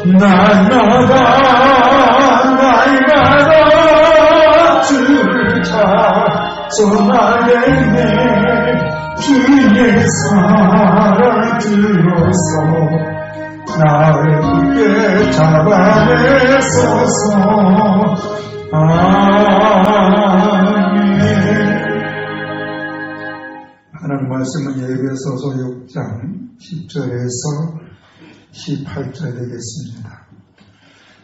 날마다 주를 찾아나게 내 주의 사랑주로서 나를 굳게 잡아내소서. 아멘. 하나님 말씀은 예배소서 6장 10절에서 18절 되겠습니다.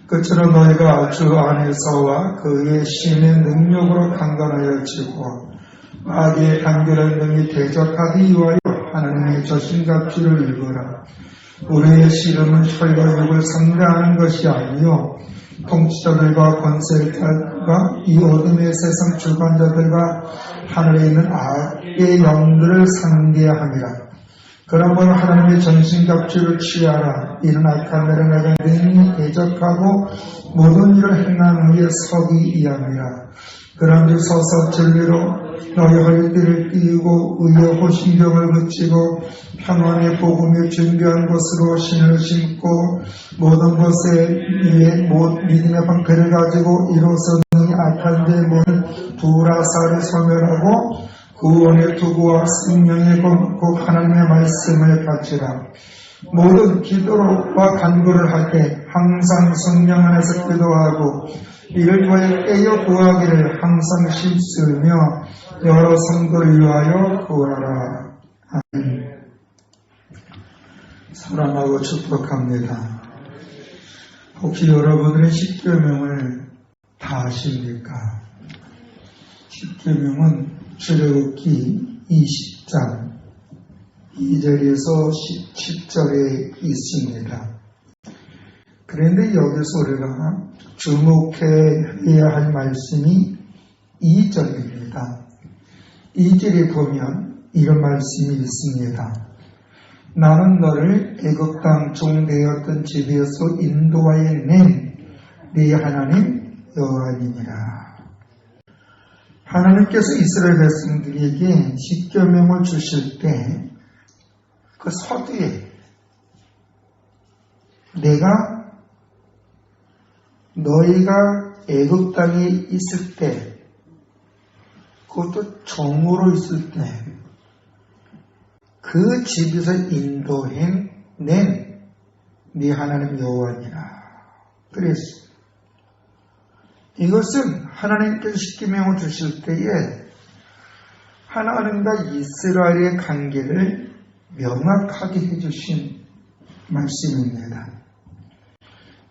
그처럼 너희가 주 안에서와 그의 신의 능력으로 강건하여 지고 마귀의 간결한 능이 대적하기 위하여 하나님의 저신갑주를 입어라. 우리의 씨름은 혈과 육을 상대하는 것이 아니요 통치자들과 권세자들과 이 어둠의 세상 주관자들과 하늘에 있는 악의 영들을 상대함이라. 그러므로 하나님의 전신갑주를 취하라. 이는 악한 날에 내가 능히 대적하고 모든 일을 행하는 이에 서기 이함이라. 그런즉 서서 진리로 너희 허리띠를 띠고 의의 호신경을 붙이고 평안의 복음을 준비한 곳으로 신을 신고 모든 것에 위에 믿음의 방패를 가지고 이로써 능히 악한 자의 모든 불화살을 소멸하고 구원의 투구와 생명의 곧 하나님의 말씀을 가지라. 모든 기도와 간구를 할 때 항상 성령 안에서 기도하고 이를 위하여 깨어 구하기를 항상 힘쓰며 여러 성도를 위하여 구하라. 아멘. 사랑하고 축복합니다. 혹시 여러분들은 십계명을 다 아십니까? 십계명은 출애굽기 20장 2절에서 17절에 있습니다. 그런데 여기서 우리가 주목해야 할 말씀이 2절입니다. 2절에 보면 이런 말씀이 있습니다. 나는 너를 애굽 땅 종되었던 집에서 인도하여 낸 네 하나님 여호와니니라. 하나님께서 이스라엘 백성들에게 십계명을 주실 때 그 서두에 내가 너희가 애굽 땅에 있을 때 그것도 종으로 있을 때 그 집에서 인도해 낸 네 하나님 여호와니라. 그래서 이것은 하나님께서 십계명을 주실 때에 하나님과 이스라엘의 관계를 명확하게 해주신 말씀입니다.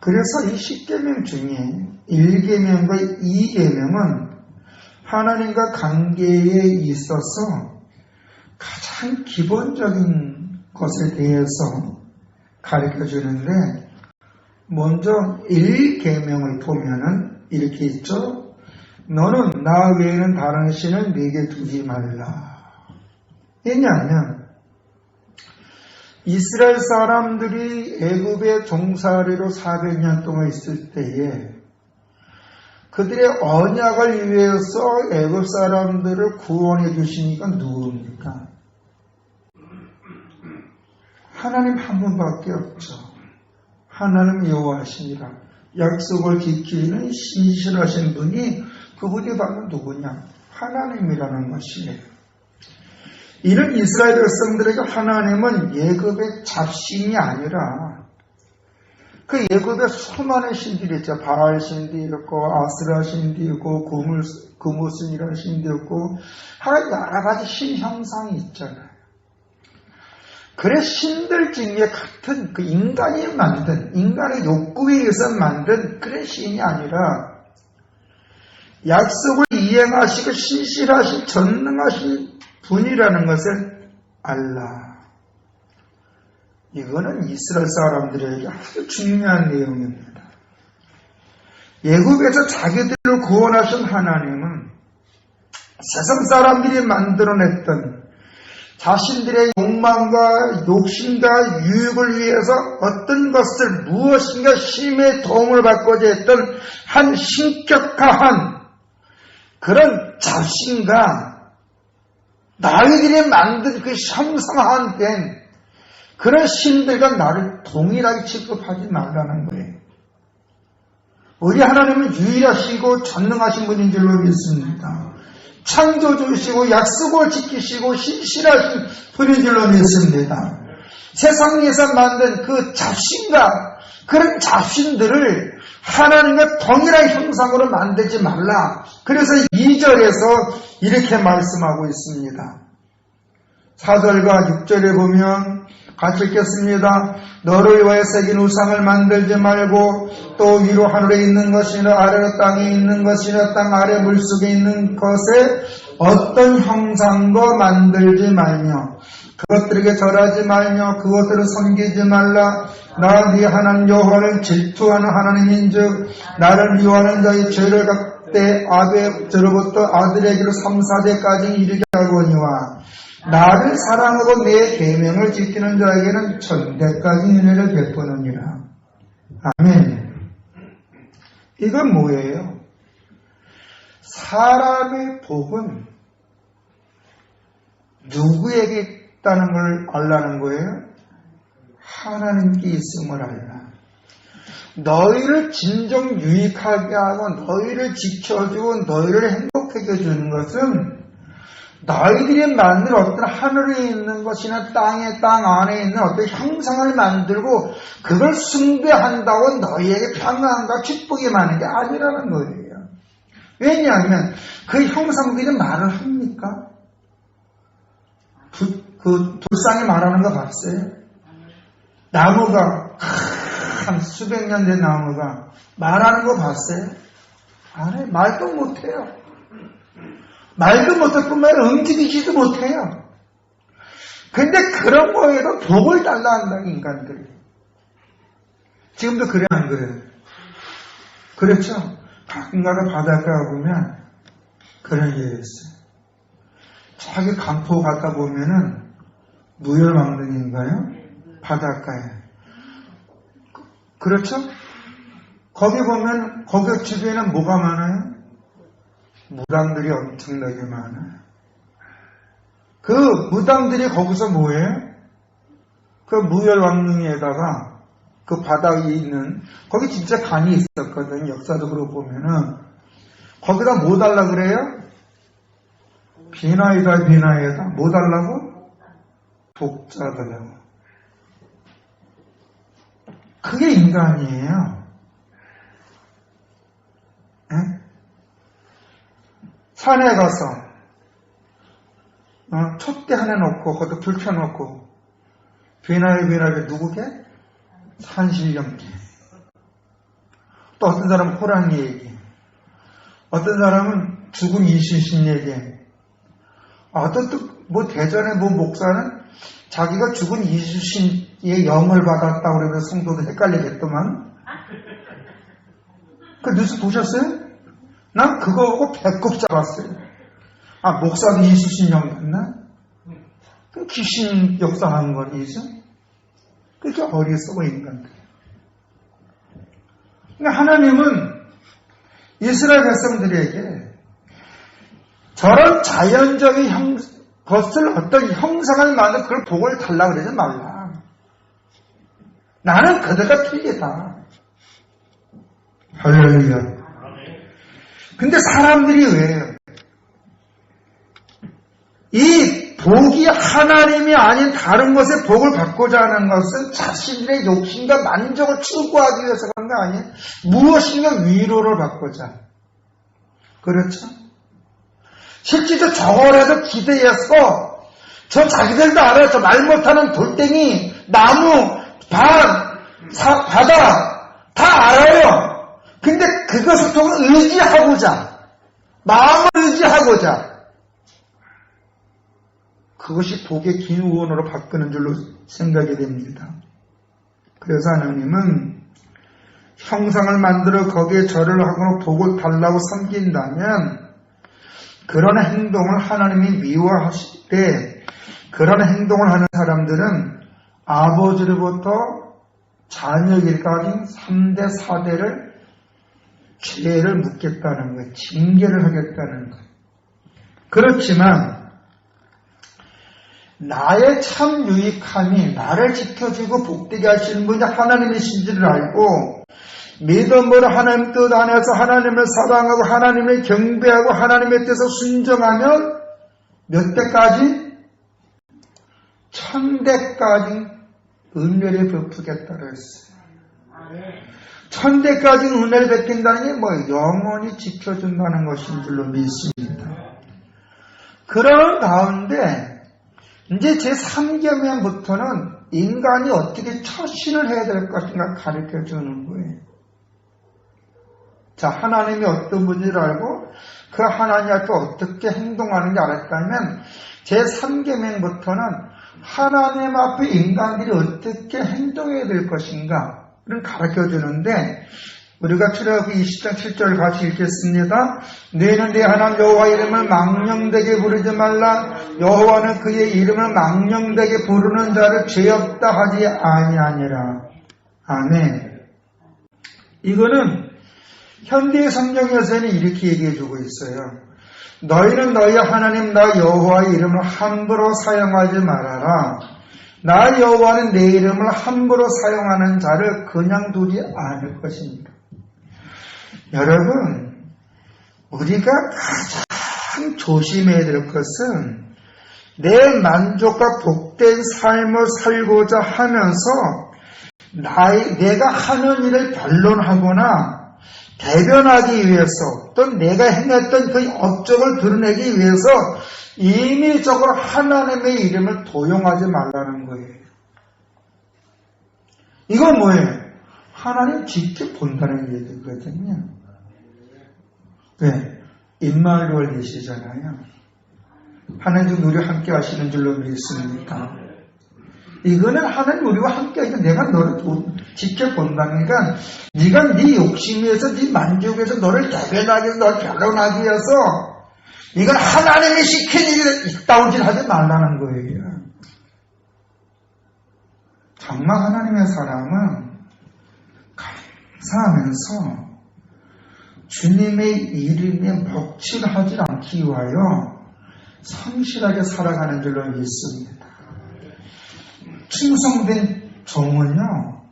그래서 이 십계명 중에 1계명과 2계명은 하나님과 관계에 있어서 가장 기본적인 것에 대해서 가르쳐주는데, 먼저 1계명을 보면은 이렇게 있죠. 너는 나 외에는 다른 신을 네게 두지 말라. 왜냐하면 이스라엘 사람들이 애굽의 종살이로 400년 동안 있을 때에 그들의 언약을 위해서 애굽 사람들을 구원해 주시니까 누굽니까? 하나님 한 분밖에 없죠. 하나님 여호와시니라. 약속을 지키는 신실하신 분이, 그분이 바로 누구냐? 하나님이라는 것이에요. 이런 이스라엘 백성들에게 하나님은 예굽의 잡신이 아니라 그 예굽의 수많은 신들이 있죠. 바알 신도 있고 아스라 신도 있고 그무슨이라는 신도 있고 여러 가지 신 형상이 있잖아요. 그래 신들 중에 같은 그 인간이 만든, 인간의 욕구에 의해서 만든 그런 신이 아니라 약속을 이행하시고 신실하신 전능하신 분이라는 것을 알라. 이거는 이스라엘 사람들에게 아주 중요한 내용입니다. 애굽에서 자기들을 구원하신 하나님은 세상 사람들이 만들어냈던 자신들의 욕망과 욕심과 유익을 위해서 어떤 것을 무엇인가 신의 도움을 받고자 했던 한 신격화한 그런 자신과 너희들이 만든 그 형상화된 그런 신들과 나를 동일하게 취급하지 말라는 거예요. 우리 하나님은 유일하시고 전능하신 분인 줄로 믿습니다. 창조주시고 약속을 지키시고 신실하신 분인 줄로 믿습니다. 세상에서 만든 그 잡신과 그런 잡신들을 하나님과 동일한 형상으로 만들지 말라. 그래서 2절에서 이렇게 말씀하고 있습니다. 4절과 6절에 보면 같이 읽겠습니다. 너를 위하여 새긴 우상을 만들지 말고 또 위로 하늘에 있는 것이나 아래로 땅에 있는 것이나 땅 아래 물속에 있는 것에 어떤 형상도 만들지 말며 그것들에게 절하지 말며 그것들을 섬기지 말라. 나 네 하나님 여호와를 질투하는 하나님인즉 나를 미워하는 자의 죄를 갚되 아버지로부터 아들에게로 3, 4대까지 이르게 하거니와 나를 사랑하고 내 계명을 지키는 자에게는 천대까지 은혜를 베푸느니라. 아멘. 이건 뭐예요? 사람의 복은 누구에게 있다는 걸 알라는 거예요? 하나님께 있음을 알라. 너희를 진정 유익하게 하고 너희를 지켜주고 너희를 행복하게 해주는 것은 너희들이 만든 어떤 하늘에 있는 것이나 땅 안에 있는 어떤 형상을 만들고 그걸 숭배한다고 너희에게 평안과 축복이 많은 게 아니라는 거예요. 왜냐하면 그 형상들이 말을 합니까? 그 불상이 말하는 거 봤어요? 나무가 한 수백 년 된 나무가 말하는 거 봤어요? 안 해. 말도 못해요. 말도 못할 뿐만 아니라 움직이지도 못해요. 근데 그런 거에도 복을 달라 한다는 인간들이. 지금도 그래 안 그래요? 그렇죠? 가끔가다 바닷가에 보면 그런 게 있어요. 저기 강포 가다 보면은 무열왕릉인가요? 바닷가에. 그렇죠? 거기 보면 거기 주변에는 뭐가 많아요? 무당들이 엄청나게 많아요. 그 무당들이 거기서 뭐예요? 그 무열왕릉에다가 그 바닥에 있는 거기 진짜 간이 있었거든요. 역사적으로 보면은 거기다 뭐 달라 그래요? 비나이다 뭐 달라고? 독자 달라고. 그게 인간이에요. 에? 산에 가서 촛대 하나 놓고 거기다 불 켜놓고 비나이 누구게? 산신령께. 또 어떤 사람은 호랑이에게, 어떤 사람은 죽은 이순신에게, 어떤 또 뭐 대전에 뭐 목사는 자기가 죽은 이순신의 영을 받았다고 그러면 성도들 헷갈리겠더만. 그 뉴스 보셨어요? 난 그거 보고 배꼽 잡았어요. 아, 목사도 이순신 영 받나? 그 귀신 역사하는 거니죠? 그렇게 어리석어 인간들. 그러니까 하나님은 이스라엘 백성들에게 저런 자연적인 것을 어떤 형상을 만들어 그걸 복을 달라고 그러지 말라. 나는 그들과 틀리다. 할렐루야. 근데 사람들이 왜요? 이 복이 하나님이 아닌 다른 것에 복을 받고자 하는 것은 자신들의 욕심과 만족을 추구하기 위해서 그런 거 아니에요? 무엇인가 위로를 받고자. 그렇죠? 실제로 저거라도 기대해서 저 자기들도 알아요. 저 말 못하는 돌덩이, 나무, 바다 다 알아요. 근데 그것을 통해 의지하고자, 마음을 의지하고자 그것이 복의 기원으로 바꾸는 줄로 생각이 됩니다. 그래서 하나님은 형상을 만들어 거기에 절을 하고 복을 달라고 섬긴다면 그런 행동을 하나님이 미워하실 때 그런 행동을 하는 사람들은 아버지로부터 자녀에게까지 3대, 4대를 죄를 묻겠다는 거예요. 징계를 하겠다는 거예요. 그렇지만 나의 참 유익함이 나를 지켜주고 복되게 하시는 분이 하나님이신지를 알고 믿음으로 하나님 뜻 안에서 하나님을 사랑하고 하나님을 경배하고 하나님의 뜻에 순종하면 몇 대까지? 1000대까지 은혜를 베푸겠다고 했어요. 1000대까지 은혜를 베푼다는 게 영원히 지켜준다는 것인 줄로 믿습니다. 그런 가운데 이제 제3계명부터는 인간이 어떻게 처신을 해야 될 것인가 가르쳐 주는 거예요. 자, 하나님이 어떤 분인지를 알고 그 하나님 앞에 어떻게 행동하는지 알았다면 제3계명부터는 하나님 앞에 인간들이 어떻게 행동해야 될 것인가를 가르쳐 주는데 우리가 출애굽기 20장 7절을 같이 읽겠습니다. 너희는 네 하나님 여호와 이름을 망령되게 부르지 말라. 여호와는 그의 이름을 망령되게 부르는 자를 죄 없다 하지 아니하니라. 아멘. 이거는 현대의 성경에서는 이렇게 얘기해 주고 있어요. 너희는 너희 하나님 나 여호와의 이름을 함부로 사용하지 말아라. 나 여호와는 내 이름을 함부로 사용하는 자를 그냥 두지 않을 것입니다. 여러분, 우리가 가장 조심해야 될 것은 내 만족과 복된 삶을 살고자 하면서 내가 하는 일을 변론하거나 대변하기 위해서 또 내가 행했던 그 업적을 드러내기 위해서 임의적으로 하나님의 이름을 도용하지 말라는 거예요. 이건 뭐예요? 하나님 직접 본다는 얘기거든요. 네, 임마누엘 계시잖아요. 하나님 우리와 함께 하시는 줄로 믿습니다. 이거는 하나님 우리와 함께 하니까 내가 너를 직접 본다니까 네가 네 욕심에서 네 만족에서 너를 대변하기 위해서 너를 변론하기 위해서 이건 하나님이 시킨 일을 이따운 짓 하지 말라는 거예요. 정말 하나님의 사람은 감사하면서 주님의 이름에 먹칠하지 않기 위하여 성실하게 살아가는 줄로 믿습니다. 충성된 종은요,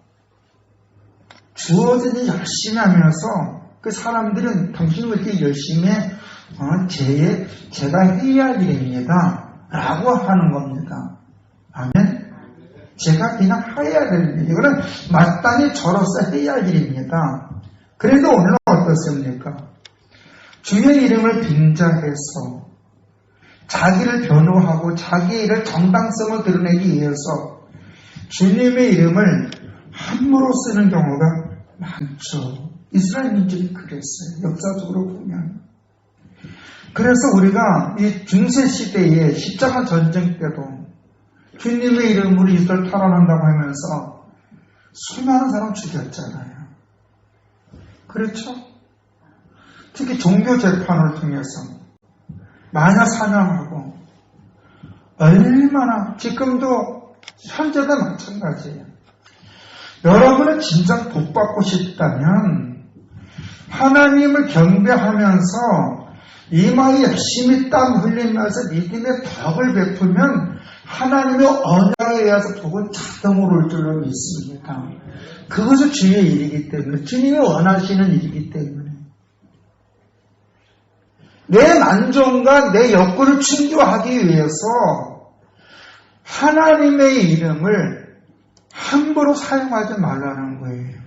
주어진 일 열심히 하면서 그 사람들은 당신이 왜 이렇게 열심히 제가 해야 할 일입니다. 라고 하는 겁니다. 아멘? 제가 그냥 해야 될 일, 이거는 마땅히 저로서 해야 할 일입니다. 그래도 오늘은 어떻습니까? 주의 이름을 빙자해서 자기를 변호하고 자기의 일을 정당성을 드러내기 위해서 주님의 이름을 함부로 쓰는 경우가 많죠. 이스라엘 민족이 그랬어요. 역사적으로 보면. 그래서 우리가 이 중세시대에 십자가 전쟁 때도 주님의 이름으로 이스라엘 탈환한다고 하면서 수많은 사람 죽였잖아요. 그렇죠? 특히 종교 재판을 통해서 마녀 사냥하고 얼마나 지금도 현재도 마찬가지예요. 여러분은 진짜 복받고 싶다면 하나님을 경배하면서 이마에 열심히 땀 흘리면서 믿음의 덕을 베풀면 하나님의 언약에 의해서 복은 자동으로 올 줄로 믿습니다. 그것은 주의 일이기 때문에 주님이 원하시는 일이기 때문에 내 만족과 내 욕구를 충족하기 위해서 하나님의 이름을 함부로 사용하지 말라는 거예요.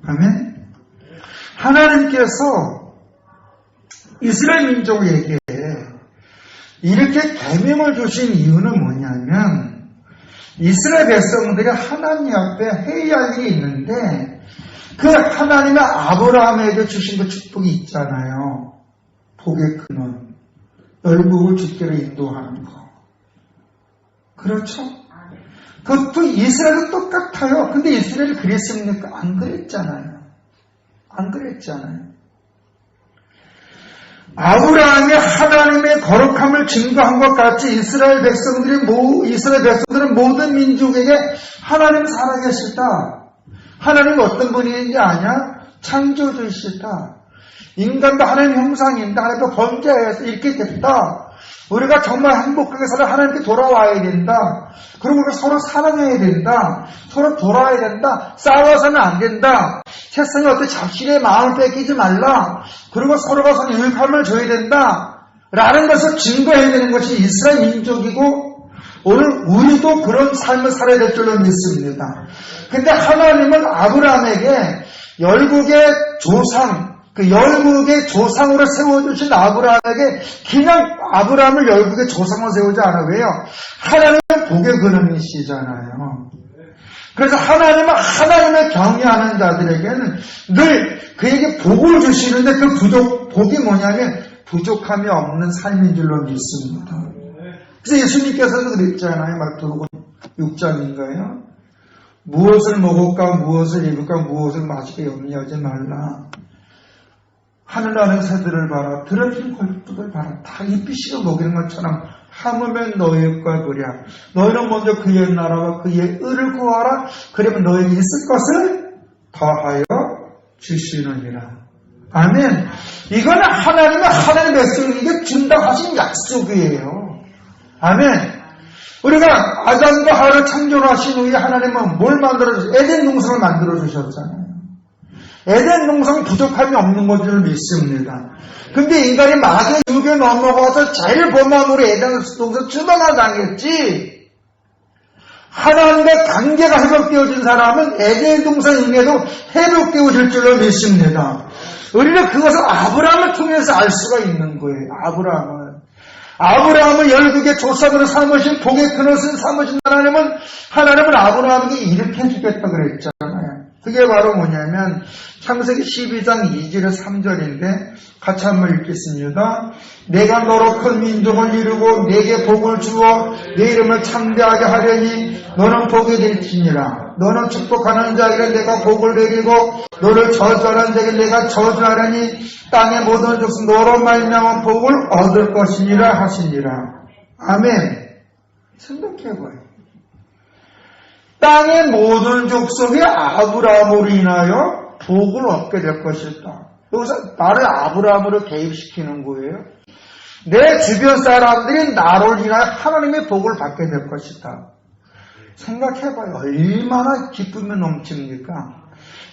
아멘? 하나님께서 이스라엘 민족에게 이렇게 계명을 주신 이유는 뭐냐면 이스라엘 백성들이 하나님 앞에 해야 할 일이 있는데 그 하나님의 아브라함에게 주신 그 축복이 있잖아요. 복의 근원, 열국을 주께로 인도하는 거. 그렇죠? 그것도 이스라엘도 똑같아요. 근데 이스라엘이 그랬습니까? 안 그랬잖아요. 안 그랬잖아요. 아브라함이 하나님의 거룩함을 증거한 것 같이 이스라엘 백성들은 모든 민족에게 하나님 살아계시다. 하나님 어떤 분인지 아냐? 창조주시다. 인간도 하나님 형상인데 하나님도 범죄해서 이렇게 됐다. 우리가 정말 행복하게 살아 하나님께 돌아와야 된다. 그리고 우리가 서로 사랑해야 된다. 서로 돌아와야 된다. 싸워서는 안 된다. 세상에 어떤 잡신의 마음을 뺏기지 말라. 그리고 서로가 서로 유익함을 줘야 된다. 라는 것을 증거해야 되는 것이 이스라엘 민족이고 오늘 우리도 그런 삶을 살아야 될 줄로 믿습니다. 근데 하나님은 아브라함에게 열국의 조상, 그 열국의 조상으로 세워주신 아브라함에게 그냥 아브라함을 열국의 조상으로 세우지 않아. 왜요? 하나님은 복의 근원이시잖아요. 그래서 하나님은 하나님을 경외하는 자들에게는 늘 그에게 복을 주시는데 그 복이 뭐냐면 부족함이 없는 삶인 줄로 믿습니다. 그래서 예수님께서도 그랬잖아요. 마태복음 6장인가요? 무엇을 먹을까, 무엇을 입을까, 무엇을 마실까 염려하지 말라. 하늘 아래 새들을 봐라. 들어진 걸쭉을 봐라. 다 잎이 실어 먹이는 것처럼 하물며 너희과 그랴. 너희는 먼저 그의 나라와 그의 의를 구하라. 그러면 너희에게 있을 것을 더하여 주시느니라. 아멘. 이거는 하나님의 백성에게 준다고 하신 약속이에요. 아멘. 우리가 아담과 하와를 창조하신 후에 하나님은 뭘 만들어주셨어요? 에덴 동산을 만들어주셨잖아요. 에덴 동산은 부족함이 없는 것을 믿습니다. 근데 인간이 마귀의 유혹에 넘어가서 제일 범함으로 에덴 동산 추방을 당했지. 하나님과 관계가 회복되어진 사람은 에덴 동산 응에도 회복되어질 줄로 믿습니다. 우리는 그것을 아브라함을 통해서 알 수가 있는 거예요. 아브라함을 열국의 조상으로 삼으신 복의 근원을 삼으신 하나님은 아브라함에게 이렇게 해주겠다 그랬잖아요. 그게 바로 뭐냐면 창세기 12장 2절에 3절인데 같이 한번 읽겠습니다. 내가 너로 큰 민족을 이루고 내게 복을 주어 내 이름을 창대하게 하려니 너는 복이 될지니라. 너는 축복하는 자에게 내가 복을 내리고 너를 저주하는 자에게 내가 저주하려니 땅의 모든 족속 너로 말미암아 복을 얻을 것이니라 하시니라. 아멘. 생각해봐요. 땅의 모든 족속이 아브라함으로 인하여 복을 얻게 될 것이다. 여기서 나를 아브라함으로 개입시키는 거예요. 내 주변 사람들이 나를 인하여 하나님의 복을 받게 될 것이다. 생각해봐요. 얼마나 기쁨이 넘칩니까?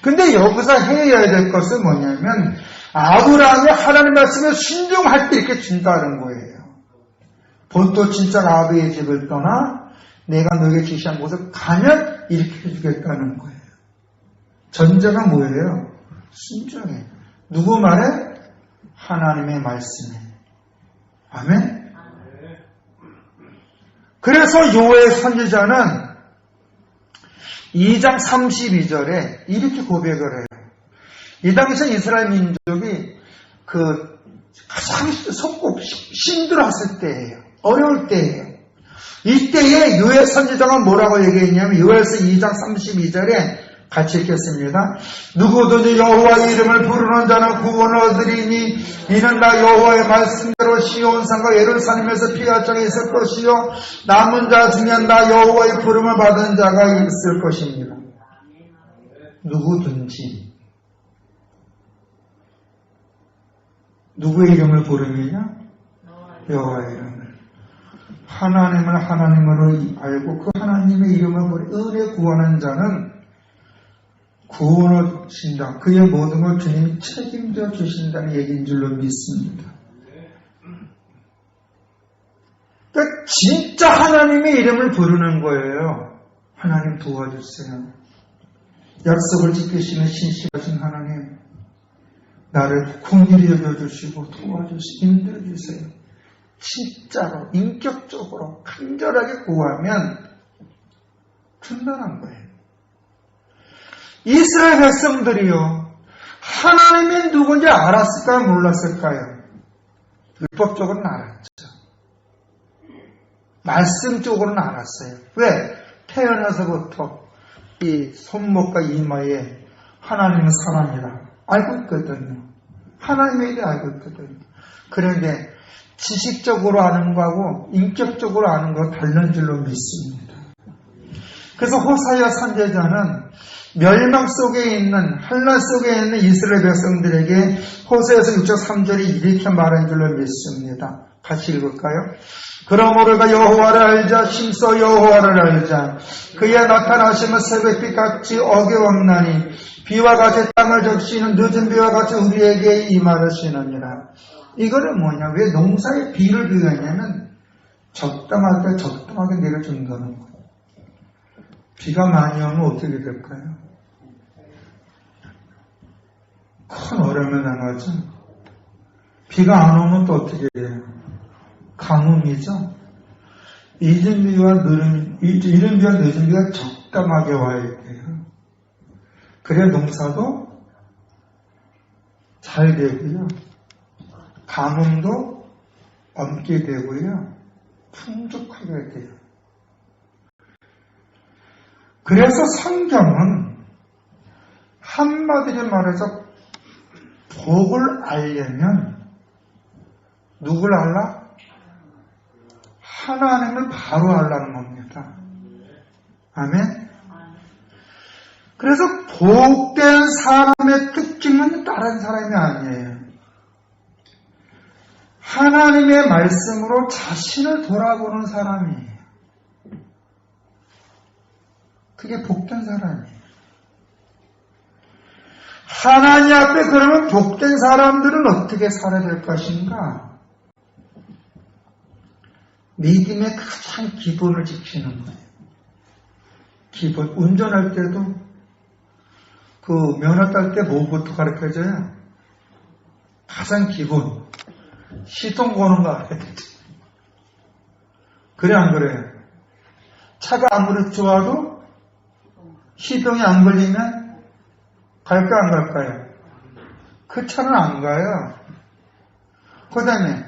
근데 여기서 해야 될 것은 뭐냐면 아브라함이 하나님 말씀에 순종할 때 이렇게 준다는 거예요. 본토 친척 아비의 집을 떠나 내가 너에게 지시한 곳을 가면 이렇게 해주겠다는 거예요. 전제가 뭐예요? 순종해. 누구 말에? 하나님의 말씀에. 아멘? 그래서 요엘 선지자는 2장 32절에 이렇게 고백을 해요. 이 당시 이스라엘 민족이 가장 속고 힘들었을 때예요. 어려울 때예요. 이때에 요엘 선지자가 뭐라고 얘기했냐면 요엘서 2장 32절에 같이 읽겠습니다. 누구든지 여호와의 이름을 부르는 자는 구원을 얻으리니 이는 나 여호와의 말씀대로 시온산과 예루살렘에서 피화장이 있을 것이요 남은 자 중에 나 여호와의 부름을 받은 자가 있을 것입니다. 누구든지 누구의 이름을 부르느냐? 여호와의 이름을. 하나님을 하나님으로 알고 그 하나님의 이름을 부르 은혜 구하는 자는 구원을 주신다. 그의 모든 걸 주님이 책임져 주신다는 얘기인 줄로 믿습니다. 그러니까 진짜 하나님의 이름을 부르는 거예요. 하나님 도와주세요. 약속을 지키시는 신실하신 하나님, 나를 긍휼히 여겨주시고 도와주시고 힘들어주세요. 진짜로 인격적으로 간절하게 구하면 준다는 거예요. 이스라엘 백성들이요, 하나님이 누군지 알았을까요? 몰랐을까요? 율법적으로는 알았죠. 말씀적으로는 알았어요. 왜? 태어나서부터 이 손목과 이마에 하나님은 사람이라 알고 있거든요. 하나님에 대해 알고 있거든요. 그런데 지식적으로 아는 거하고 인격적으로 아는 거 다른 줄로 믿습니다. 그래서 호사야 선지자는 멸망 속에 있는 환난 속에 있는 이스라엘 백성들에게 호세아서 6장 3절이 이렇게 말한 줄로 믿습니다. 같이 읽을까요? 그러므로 우리가 여호와를 알자. 힘써 여호와를 알자. 그의 나타나심은 새벽빛 같이 어김없나니 비와 같이 땅을 적시는 늦은 비와 같이 우리에게 임하시느니라. 이거는 뭐냐? 왜 농사에 비를 비유하냐면 적당할 때 적당하게 내려준다는 거예요. 비가 많이 오면 어떻게 될까요? 큰 어려움에 당하죠. 비가 안 오면 또 어떻게 해요? 가뭄이죠. 이른 비와 늦은 비가 적당하게 와야 돼요. 그래야 농사도 잘 되고요. 가뭄도 없게 되고요. 풍족하게 돼요. 그래서 성경은 한마디로 말해서 복을 알려면 누굴 알라? 하나님을 바로 알라는 겁니다. 아멘? 그래서 복된 사람의 특징은 다른 사람이 아니에요. 하나님의 말씀으로 자신을 돌아보는 사람이에요. 그게 복된 사람이에요. 하나님 앞에 그러면 복된 사람들은 어떻게 살아야 될 것인가? 믿음의 가장 기본을 지키는 거예요. 기본. 운전할 때도 그 면허 딸 때 뭐부터 가르쳐줘요? 가장 기본. 시동 거는 거 알아야 되지. 그래 안 그래요? 차가 아무리 좋아도 시동이 안 걸리면 갈까 안 갈까요? 그 차는 안 가요. 그 다음에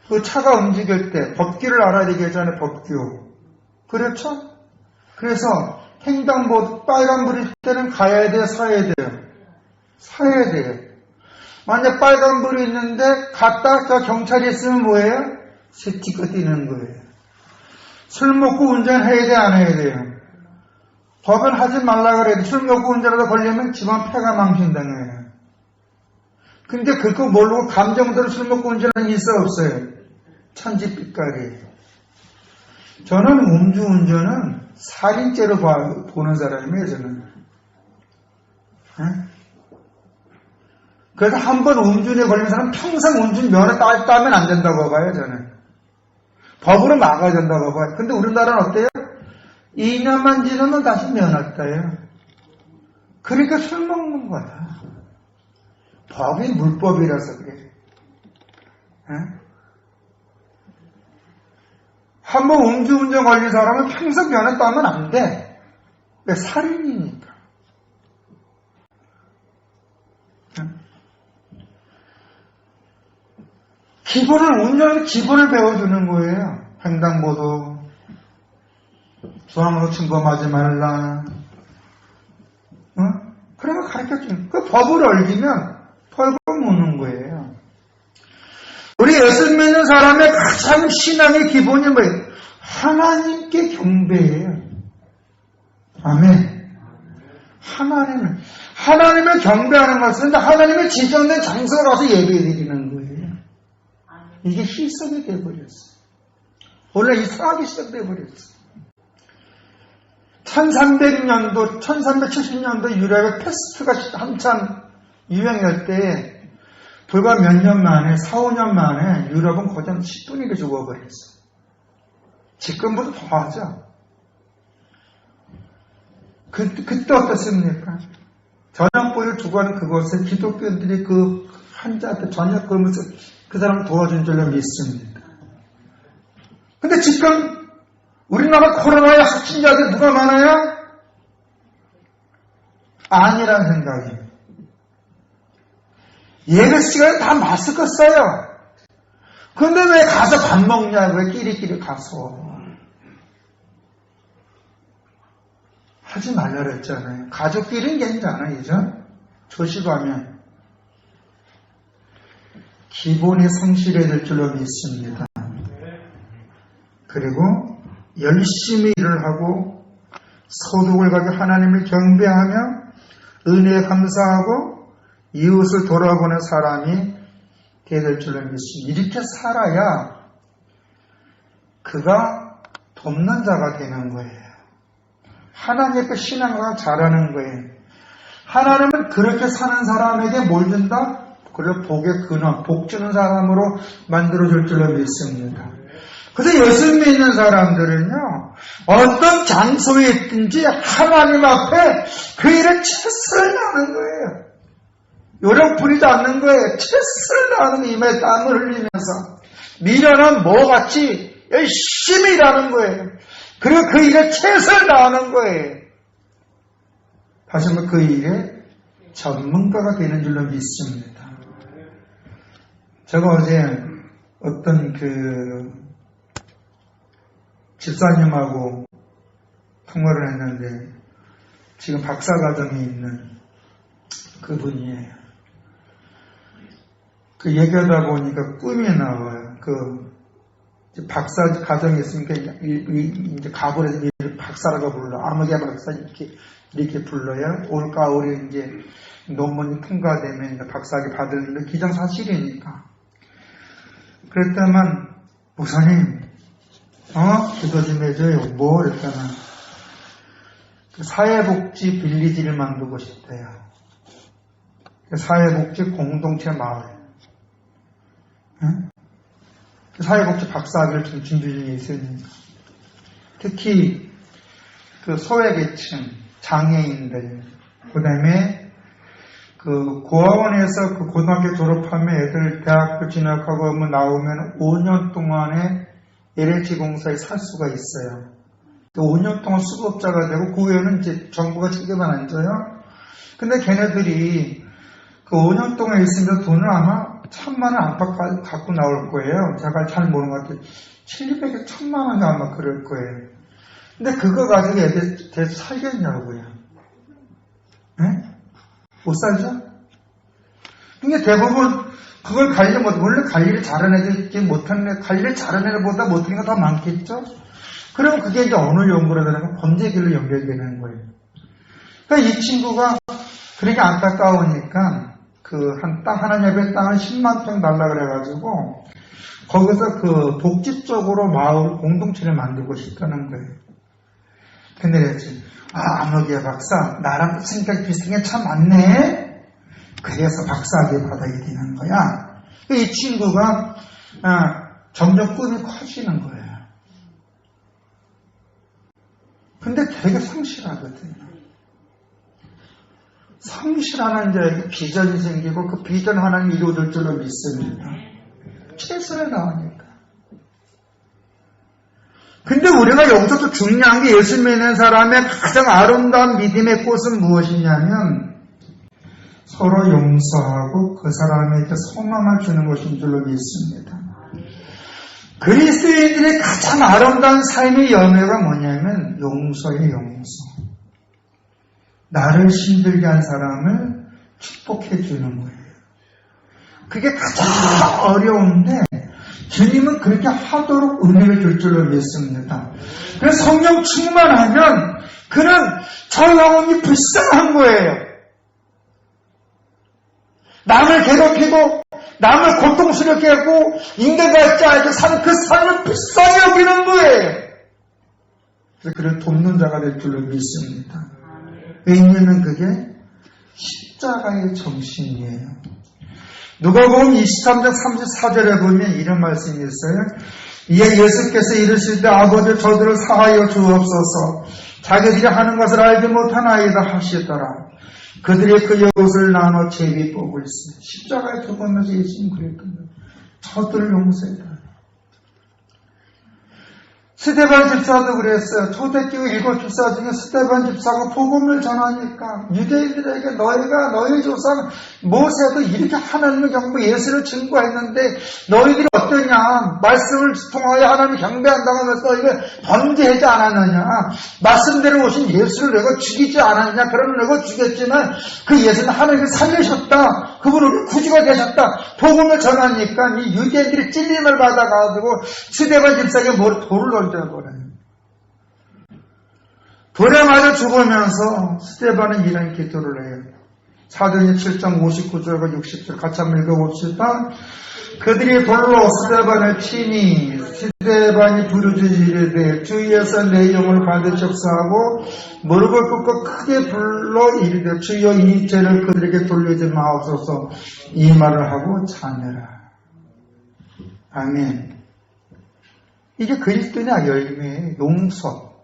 그 차가 움직일 때 법규를 알아야 되겠잖아요. 법규. 그렇죠? 그래서 횡단보도 빨간불일 때는 가야 돼요? 서야 돼요? 서야 돼요. 만약 빨간불이 있는데 갔다 경찰이 있으면 뭐예요? 스티커 띄는 거예요. 술 먹고 운전해야 돼? 안 해야 돼요? 법은 하지 말라 그래도 술 먹고 운전하다 걸리면 집안 폐가 망신다는 거예요. 근데 그거 모르고 감정대로 술 먹고 운전하는 게 있어 없어요? 천지빛깔이에요. 저는 음주운전은 살인죄로 보는 사람이에요, 저는. 네? 그래서 한번 음주운전에 걸린 사람은 평생 운전 면허 따면 안 된다고 봐요, 저는. 법으로 막아야 된다고 봐요. 근데 우리나라는 어때요? 2년만 지나면 다시 면허 따요. 그러니까 술 먹는 거야. 법이 물법이라서 그래. 네? 한번 음주운전 걸린 사람은 평생 면허 따면 안 돼. 왜? 살인이니까. 운전의 기본을 배워주는 거예요. 횡단보도, 중앙으로 침범하지 말라. 그러면 가르쳐주는, 그 법을 어기면 벌금 무는 거예요. 우리 예수 믿는 사람의 가장 신앙의 기본이 뭐예요? 하나님께 경배해요. 아멘. 하나님을 경배하는 것은 하나님의 지정된 장소에 가서 예배드리는 거예요. 이게 실속이 되어버렸어요. 원래 이상하게 시작되어버렸어요. 1300년도, 1370년도 유럽의 패스트가 한참 유행할 때 불과 몇 년 만에, 4, 5년 만에 유럽은 거의 10분이 죽어버렸어요. 지금보다 더 하죠. 그때 어떻습니까? 저녁보를 주고하는 그곳에 기독교인들이 그 환자한테 저녁 그러면서 그 사람을 도와준 줄로 믿습니다. 근데 지금 우리나라 코로나의 확진자들 누가 많아요? 아니라는 생각이에요. 예배 시간에 다 마스크 써요. 근데 왜 가서 밥 먹냐고, 왜 끼리끼리 가서. 하지 말라 그랬잖아요. 가족끼리는 괜찮아요, 그죠? 조심하면. 기본이 성실해야 될 줄로 믿습니다. 그리고 열심히 일을 하고 소득을 가지고 하나님을 경배하며 은혜에 감사하고 이웃을 돌아보는 사람이 되게 될 줄로 믿습니다. 이렇게 살아야 그가 돕는 자가 되는 거예요. 하나님의 그 신앙을 잘하는 거예요. 하나님은 그렇게 사는 사람에게 뭘 준다? 그걸 복의 근원, 복 주는 사람으로 만들어줄 줄로 믿습니다. 그래서 예수 믿는 사람들은요, 어떤 장소에 있든지 하나님 앞에 그 일을 최선을 다하는 거예요. 요령 부리지 않는 거예요. 최선을 다하는 힘에 땀을 흘리면서 미련한 뭐같이 열심히 일하는 거예요. 그리고 그 일에 최선을 다하는 거예요. 다시 한번 그 일에 전문가가 되는 줄로 믿습니다. 제가 어제 어떤 집사님하고 통화를 했는데 지금 박사과정에 있는 그분이에요. 그 얘기하다 보니까 꿈이 나와요. 박사 과정에 있으니까 이제 가불 해서 박사라고 불러. 아무개 박사 이렇게 불러야 올가을에 이제 논문이 통과되면 이제 박사학위 받을 기정사실이니까. 그랬다만 목사님, 기도 좀 해줘요. 뭐? 그랬더니 사회복지 빌리지를 만들고 싶대요. 사회복지 공동체 마을. 응? 사회복지 박사학위를 지금 준비 중에 있으니까. 특히 그 소외계층, 장애인들, 그 다음에 그 고아원에서 그 고등학교 졸업하면 애들 대학교 진학하고 나오면 5년 동안에 LH 공사에 살 수가 있어요. 5년 동안 수급자가 되고 그 후에는 이제 정부가 책임을 안 져요. 근데 걔네들이 그 5년 동안 있으면 돈을 아마 1,000만 원 안팎 갖고 나올 거예요. 제가 잘 모르는 것 같아요. 700에 1,000만 원이 아마 그럴 거예요. 근데 그거 가지고 애들 계속 살겠냐고요. 네? 못 살죠? 근데 대부분 그걸 관리 못, 원래 관리를 잘하는 애들이 못하는 애, 관리를 잘하는 애들보다 못하는 게 더 많겠죠? 그러면 그게 이제 어느 연구로 되는 범죄길로 연결되는 거예요. 그러니까 이 친구가 그렇게 안타까우니까 땅 하나님의 땅을 10만 평 달라 그래가지고 거기서 그 복지 쪽으로 마을 공동체를 만들고 싶다는 거예요. 근데 그랬지. 아무개 박사, 나랑 생각 비슷한 게 참 많네? 그래서 박사학위 받아야 되는 거야. 이 친구가, 점점 꿈이 커지는 거예요. 근데 되게 성실하거든요. 성실하는 자에게 비전이 생기고 그 비전 하나님 이루어질 줄로 믿습니다. 최선을 다하니까. 근데 우리가 여기서 또 중요한 게 예수 믿는 사람의 가장 아름다운 믿음의 꽃은 무엇이냐면 서로 용서하고 그 사람에게 소망을 주는 것인 줄로 믿습니다. 그리스도인들의 가장 아름다운 삶의 연애가 뭐냐면 용서의 용서. 나를 힘들게 한 사람을 축복해 주는 거예요. 그게 가장 어려운데 주님은 그렇게 하도록 은혜를 줄 줄로 믿습니다. 그래서 성령 충만하면 그는 저 영혼이 불쌍한 거예요. 남을 괴롭히고 남을 고통스럽게 하고 인간같지 않게 사는 그 삶을 불쌍히 여기는 거예요. 그래서 그를 돕는 자가 될 줄로 믿습니다. 왜냐하면 그게 십자가의 정신이에요. 누가복음 23장 34절에 보면 이런 말씀이 있어요. 이에 예수께서 이르실 때 아버지 저들을 사하여 주옵소서 자기들이 하는 것을 알지 못하나이다 하시더라. 그들이 그 여옷을 나눠 제비 뽑고 있어요. 십자가에 죽으면서 예수님 그랬거든요. 저들을 용서해라. 스데반 집사도 그랬어요. 초대교회 7 집사 중에 스데반 집사가 복음을 전하니까 유대인들에게 너희가 너희 조상 모세도 이렇게 하나님의 경고 예수를 증거했는데 너희들이 어떠냐? 말씀을 통하여 하나님을 경배한다고 하면서 너희가 범죄하지 않았느냐? 말씀대로 오신 예수를 내가 죽이지 않았느냐? 그러면 내가 죽였지만 그 예수는 하나님을 살리셨다. 그분은 우리 구주가 되셨다. 복음을 전하니까 이 유대인들이 찔림을 받아가지고 스데반 집사에게 돌을 던져버려요. 돌에 맞아 죽으면서 스데반은 이런 기도를 해요. 사도행전 7장 59절과 60절 같이 한번 읽어봅시다. 그들이 돌로 스데반을 치니 스데반이 부르짖으되 주위에서 내 영을 받으시옵소하고 무릎을 꿇고 크게 불러 이르되 주여 이 죄를 그들에게 돌리지 마옵소서. 이 말을 하고 자매라. 아멘. 이게 그리스도인의 열매, 용서.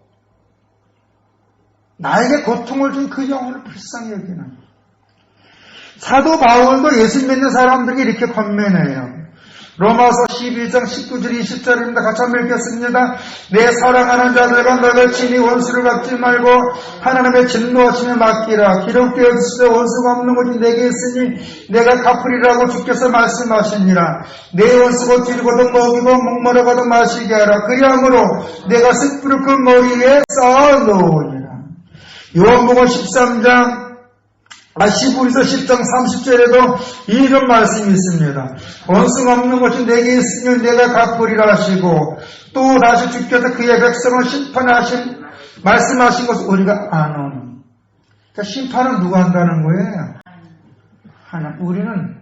나에게 고통을 준 그 영혼을 불쌍히 여기는. 사도 바울도 예수 믿는 사람들에게 이렇게 권면해요. 로마서 12장 19절 20절입니다. 같이 한번 읽겠습니다. 내 사랑하는 자들과 너를 친히 원수를 갚지 말고 하나님의 진노하심에 맡기라. 기록되어 있으되 원수가 없는 것이 내게 있으니 내가 갚으리라고 주께서 말씀하시니라. 내 원수고 찌르고도 먹이고 목마르고도 마시게 하라. 그리함으로 내가 숯불을 그 머리 위에 쌓아놓으리라. 요한복음 13장 15에서 10장 30절에도 이런 말씀이 있습니다. 원수가 없는 것이 내게 있으면 내가 갚으리라 하시고 또 다시 주께서 그의 백성을 말씀하신 것을 우리가 아노니. 그러니까 심판은 누가 한다는 거예요? 하나님. 우리는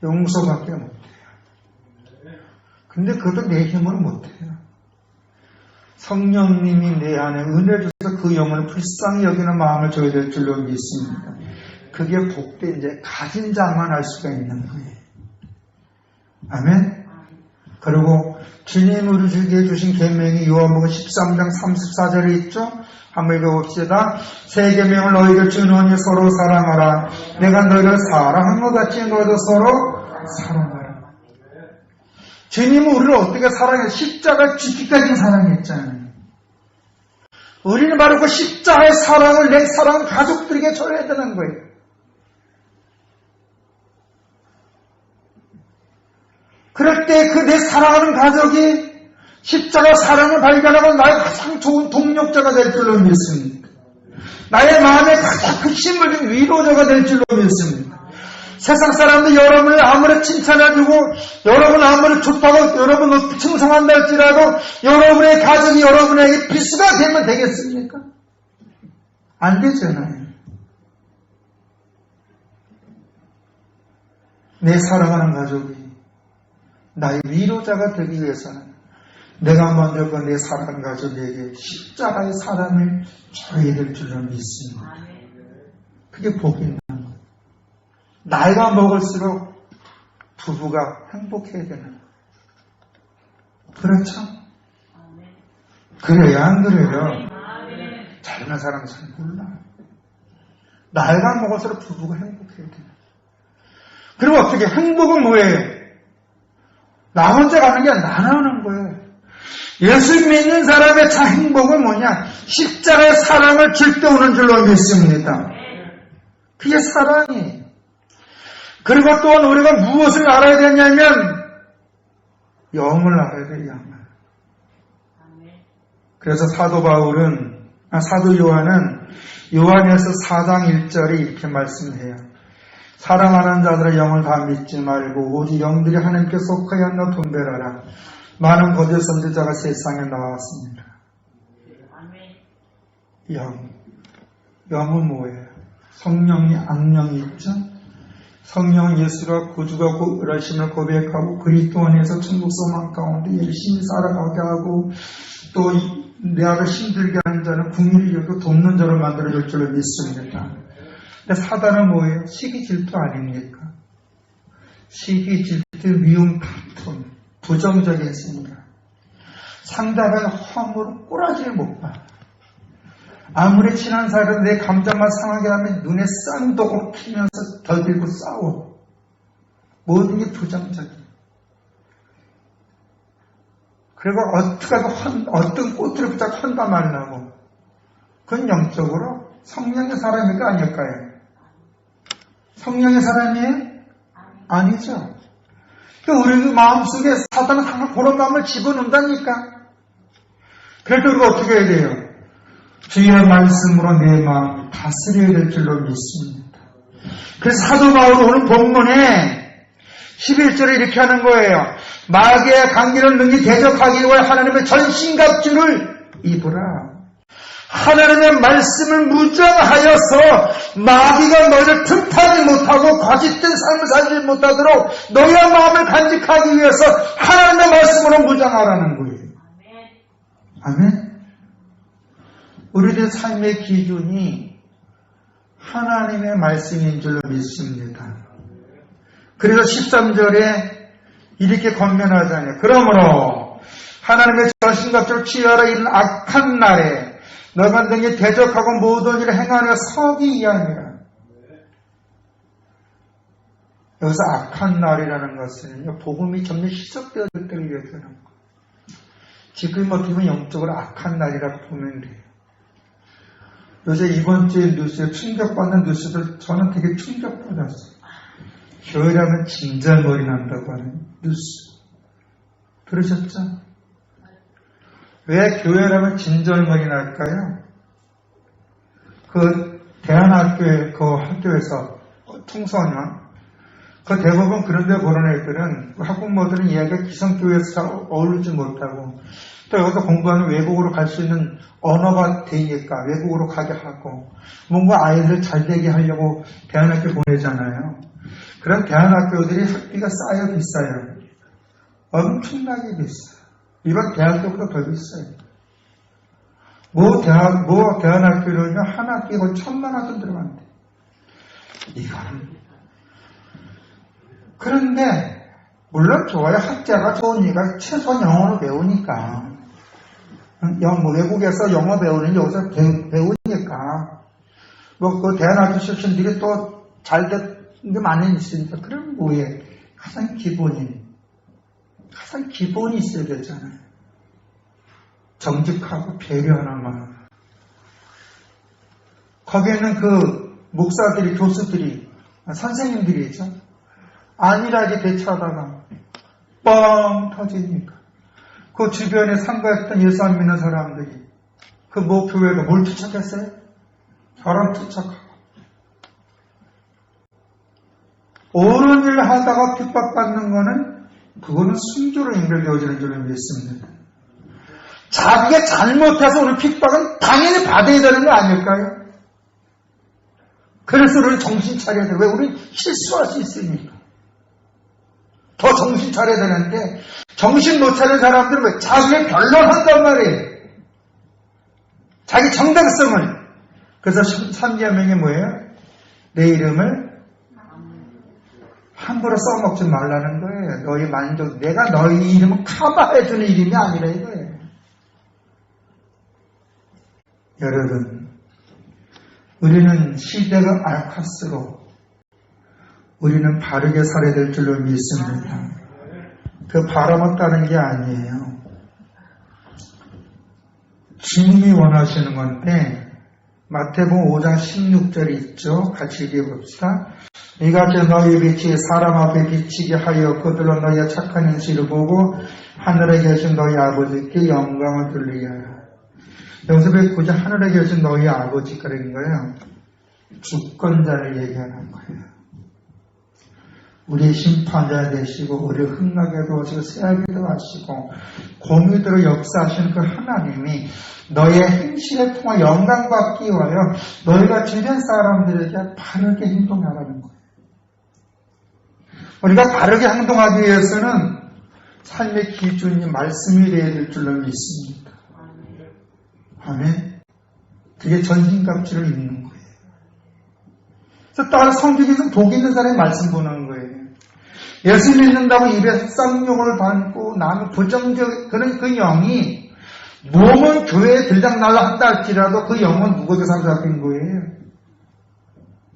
용서밖에 못해요. 근데 그것도 내 힘으로 못해요. 성령님이 내 안에 은혜를 주셔서 그 영혼을 불쌍히 여기는 마음을 줘야 될 줄로 믿습니다. 그게 복된 이제 가진 자만 알 수가 있는 거예요. 아멘. 그리고 주님 우리에게 주신 계명이 요한복음 13장 34절에 있죠. 한번 읽어봅시다. 새 계명을 너희에게 주노니 서로 사랑하라. 내가 너희를 사랑한 것 같이 너희도 서로 사랑하라. 주님은 우리를 어떻게 사랑해? 십자가 죽기까지 사랑했잖아요. 우리는 바로 그 십자가의 사랑을 내 사랑하는 가족들에게 줘야 되는 거예요. 그럴 때 그 내 사랑하는 가족이 십자가 사랑을 발견하고 나의 가장 좋은 동력자가 될 줄로 믿습니다. 나의 마음에 가장 큰 힘을 준 위로자가 될 줄로 믿습니다. 세상 사람들 여러분을 아무리 칭찬해주고 여러분 아무리 좋다고 여러분을 칭송한다 할지라도 여러분의 가족이 여러분에게 비수가 되면 되겠습니까? 안 되잖아요. 내 사랑하는 가족이 나의 위로자가 되기 위해서는 내가 먼저 그 내 사랑하는 가족에게 십자가의 사랑을 줘야 될 줄로 믿습니다. 그게 복이 있는 거예요. 나이가 먹을수록 부부가 행복해야 되는 거예요. 그렇죠? 그래요, 안 그래요? 젊은 사람은 잘 몰라. 나이가 먹을수록 부부가 행복해야 되는 거예요. 그리고 어떻게 행복은 뭐예요? 나 혼자 가는 게 아니라 나누는 거예요. 예수 믿는 사람의 참 행복은 뭐냐? 십자가의 사랑을 줄 때 오는 줄로 믿습니다. 그게 사랑이에요. 그리고 또한 우리가 무엇을 알아야 되냐면 영을 알아야 돼요. 영을. 그래서 사도 요한은 요한에서 4장 1절에 이렇게 말씀해요. 사랑하는 자들의 영을 다 믿지 말고 오직 영들이 하나님께 속하여 한다 분별하라. 많은 거짓 선지자가 세상에 나왔습니다. 영은 뭐예요? 성령이 악령이 있죠? 성령은 예수가 구주가 그러심을 고백하고 그리스도 안에서 천국 소망 가운데 열심히 살아가게 하고 또 내 아를 힘들게 하는 자는 궁리를 여기고 돕는 자로 만들어줄 줄로 믿습니다. 근데 사단은 뭐예요? 시기 질투 아닙니까? 시기 질투, 미움, 다툼, 부정적인 생각. 상대방의 허물은 꼬라지를 못 봐. 아무리 친한 사람은 내 감정만 상하게 하면 눈에 쌍독으로 피면서 덜들고 싸워. 모든 게 부정적이에요. 그리고 어떤 꽃을 붙잡고 헌담하려고. 그건 영적으로 성령의 사람일까 아닐까요? 성령의 사람이에요? 아니죠. 그러니까 우리 마음속에 사단은 항상 그런 마음을 집어넣는다니까. 그럴 때 우리가 어떻게 해야 돼요? 주의 말씀으로 내 마음을 다스려야 될 줄로 믿습니다. 그래서 사도 바울은 오늘 본문에 11절에 이렇게 하는 거예요. 마귀의 강기를 능히 대적하기 위해 하나님의 전신갑주를 입으라. 하나님의 말씀을 무장하여서 마귀가 너를 틈타게 살지 못하도록 너희의 마음을 간직하기 위해서 하나님의 말씀으로 무장하라는 거예요. 아멘. 우리들 삶의 기준이 하나님의 말씀인 줄로 믿습니다. 그래서 13절에 이렇게 권면하잖아요. 그러므로 하나님의 전신갑주를 취하라. 이런 악한 날에 너만 등에 대적하고 모든 일을 행하며 서기 위함이라. 여기서 악한 날이라는 것은 복음이 점점 희석되어질 때를 얘기하는 거예요. 지금 어떻게 보면 영적으로 악한 날이라고 보면 돼요. 요새 이번 주에 뉴스에 충격받는 뉴스들 저는 되게 충격받았어요. 교회라면 진절머리 난다고 하는 뉴스. 들으셨죠? 왜 교회라면 진절머리 날까요? 그 대한학교에 그 학교에서 청소년 그 대부분 그런데 보는 애들은 학부모들은 이야기가 기성교회에서 잘 어울리지 못하고 또 여기서 공부하는 외국으로 갈 수 있는 언어가 되니까 외국으로 가게 하고 뭔가 아이들을 잘 되게 하려고 대한학교 보내잖아요. 그런 대한학교들이 학비가 싸요, 비싸요? 엄청나게 비싸요. 일반 대학교보다 더 비싸요. 뭐 대한학교로는 한 학기에 거의 1,000만 원 돈 들어간대. 이거는. 그런데, 물론 좋아요. 학자가 좋으니까 최소한 영어를 배우니까. 외국에서 영어 배우는 여기서 배우니까. 그 대한학교 출신들이 또 잘 된 게 많이 있으니까. 그럼 뭐에 가장 기본이 있어야 되잖아요. 정직하고 배려하는 마음. 거기에는 그 목사들이, 교수들이, 선생님들이죠. 안일하게 대처하다가 뻥 터지니까 그 주변에 상가했던 예수 안 믿는 사람들이 그 교회가 뭘 투척했어요? 저런 투척하고 옳은 일 하다가 핍박받는 거는 그거는 순교로 연결되어지는 줄로 믿습니다. 자기가 잘못해서 오는 핍박은 당연히 받아야 되는 거 아닐까요? 그래서 우리는 정신 차려야 돼요. 왜? 우리는 실수할 수 있으니까. 더 정신 차려야 되는데 정신 못 차린 사람들은 왜? 자기의 변론한단 말이에요. 자기 정당성을. 그래서 3계명이 뭐예요? 내 이름을 함부로 써먹지 말라는 거예요. 너희 만족, 내가 너희 이름을 커버해주는 이름이 아니라 이거예요. 여러분, 우리는 시대가 악할수록 우리는 바르게 살아야 될 줄로 믿습니다. 그 바람없다는 게 아니에요. 주님이 원하시는 건데 마태복음 5장 16절이 있죠. 같이 읽어봅시다. 이같이 너희 빛이 사람 앞에 비치게 하여 그들로 너희의 착한 행실을 보고 하늘에 계신 너희 아버지께 영광을 돌리게 하라. 여기서 왜 굳이 하늘에 계신 너희 아버지가 그런 거예요? 주권자를 얘기하는 거예요. 우리의 심판자 되시고 우리를 흥하게도 하시고 새하게도 하시고 공의대로 역사하시는 그 하나님이 너의 행실에 통해 영광받기 위하여 너희가 주변 사람들에게 바르게 행동하라는 거예요. 우리가 바르게 행동하기 위해서는 삶의 기준이 말씀이 되어야 될 줄로 믿습니다. 아멘. 그게 전신갑주를 입는 거예요. 그래서 다른 성격에서 독 있는 사람이 말씀 보는 거예요. 예수 믿는다고 입에 쌍욕을 받고 나는 부정적 그런 그 영이 몸은 교회에 들락날락 한다 할지라도 그 영은 누구에게 사로잡힌 거예요?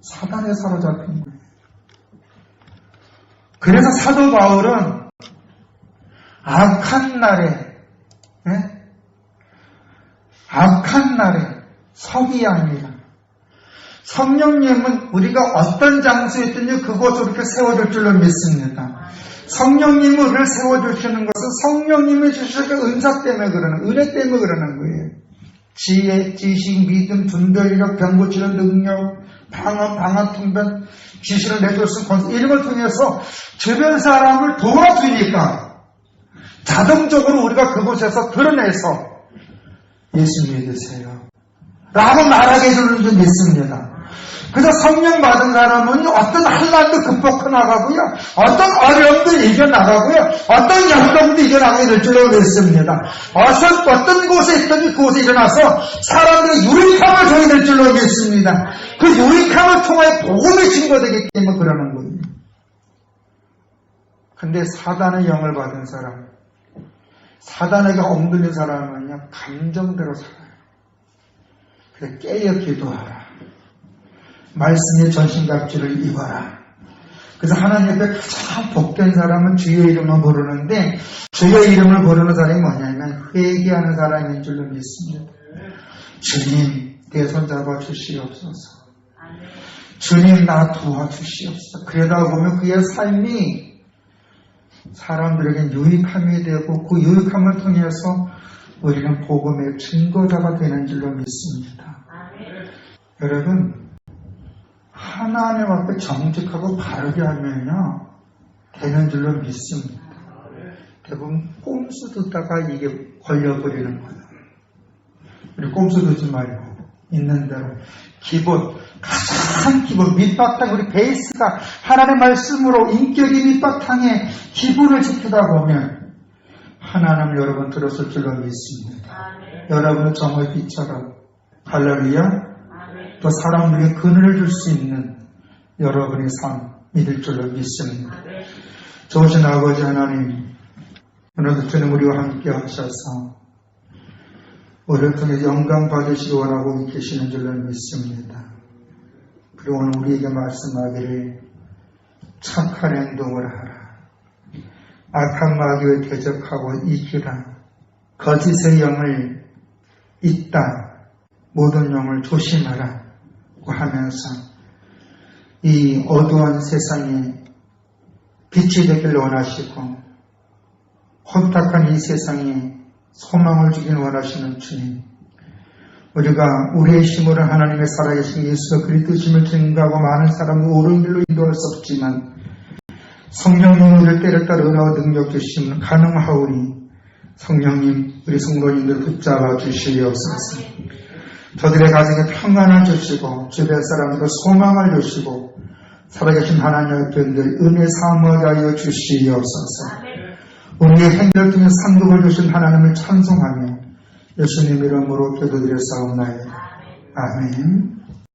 사단에 사로잡힌 거예요. 그래서 사도 바울은 악한 날에 석이 아니라 성령님은 우리가 어떤 장소에 있든지 그곳으로 이렇게 세워줄 줄로 믿습니다. 성령님을 우리를 세워주시는 것은 성령님이 주실 그 은사 때문에 은혜 때문에 그러는 거예요. 지혜, 지식, 믿음, 분별력, 병 고치는 능력, 방언, 통변, 지시를 내줄 수 있는 이런 걸 통해서 주변 사람을 도와주니까 자동적으로 우리가 그곳에서 드러내서 예수 믿으세요 라고 말하게 해주는 줄 믿습니다. 그래서 성령 받은 사람은 어떤 한란도 극복해 나가고요. 어떤 어려움도 이겨나가고요. 어떤 역경도 이겨나가게 될 줄로 믿습니다. 어떤 곳에 있든지 그곳에 일어나서 사람들의 유익함을 줘야 될 줄로 믿습니다. 그 유익함을 통하여 복음이 증거되기 때문에 그러는 거예요. 근데 사단의 영을 받은 사람, 사단에게 엉들린 사람은요, 감정대로 살아요. 그래, 깨어 기도하라. 말씀의 전신갑주를 입어라. 그래서 하나님 앞에 가장 복된 사람은 주의 이름을 부르는데, 주의 이름을 부르는 사람이 뭐냐면 회개하는 사람인 줄로 믿습니다. 주님, 내 손 잡아 주시옵소서. 주님, 나 도와주시옵소서. 그러다 보면 그의 삶이 사람들에게 유익함이 되고 그 유익함을 통해서 우리는 복음의 증거자가 되는 줄로 믿습니다. 여러분, 하나님 앞에 정직하고 바르게 하면요 되는 줄로 믿습니다. 대부분 꼼수 듣다가 이게 걸려버리는 거예요. 우리 꼼수 듣지 말고 있는 대로 기본, 가장 기본 밑바탕, 우리 베이스가 하나님의 말씀으로 인격이 밑바탕에 기본을 지키다 보면 하나님 여러분 들었을 줄로 믿습니다. 여러분의 정의 빛처럼 할렐루야. 또 사람들에게 그늘을 줄 수 있는 여러분의 삶 믿을 줄로 믿습니다. 좋으신 아버지 하나님, 오늘도 주님 우리와 함께 하셔서 우리를 통해 영광 받으시기 원하고 계시는 줄로 믿습니다. 그리고 오늘 우리에게 말씀하기를 착한 행동을 하라. 악한 마귀에 대적하고 이기라. 거짓의 영을 잇다. 모든 영을 조심하라. 하면서 이 어두운 세상에 빛이 되길 원하시고 혼탁한 이 세상에 소망을 주길 원하시는 주님, 우리가 우리의 힘으로 하나님의 살아계신 예수 그리스도 심을 증거하고 많은 사람을 옳은 길로 인도할 수 없지만 성령님 우리를 때를 따라 은혜와 능력 주시면 가능하오니 성령님 우리 성도님들 붙잡아 주시옵소서. 저들의 가정에 평안을 주시고 주변 사람들과 소망을 주시고 살아계신 하나님의 편들 은혜 사모하게 하여 주시옵소서. 우리의 행위를 통해 상급을 주신 하나님을 찬송하며 예수님 이름으로 기도드렸사옵나이다. 아멘.